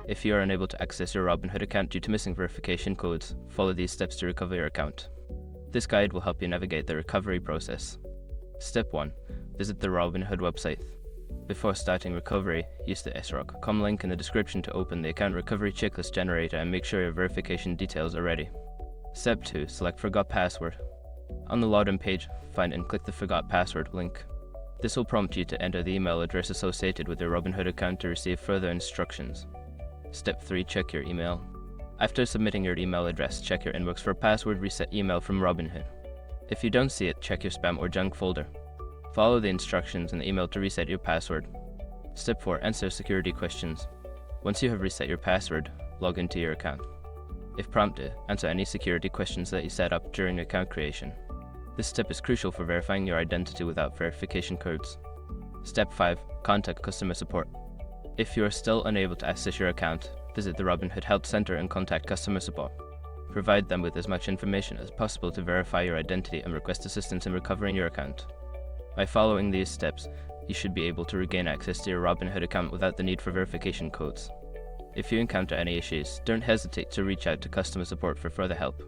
If you are unable to access your Robinhood account due to missing verification codes, follow these steps to recover your account. This guide will help you navigate the recovery process. Step 1. Visit the Robinhood website. Before starting recovery, use the sroc.com link in the description to open the account recovery checklist generator and make sure your verification details are ready. Step 2. Select Forgot Password. On the login page, find and click the Forgot Password link. This will prompt you to enter the email address associated with your Robinhood account to receive further instructions. Step 3. Check your email. After submitting your email address, check your inbox for a password reset email from Robinhood. If you don't see it, check your spam or junk folder. Follow the instructions in the email to reset your password. Step 4. Answer security questions. Once you have reset your password, log into your account. If prompted, answer any security questions that you set up during account creation. This step is crucial for verifying your identity without verification codes. Step 5. Contact customer support. If you are still unable to access your account, visit the Robinhood Help Center and contact customer support. Provide them with as much information as possible to verify your identity and request assistance in recovering your account. By following these steps, you should be able to regain access to your Robinhood account without the need for verification codes. If you encounter any issues, don't hesitate to reach out to customer support for further help.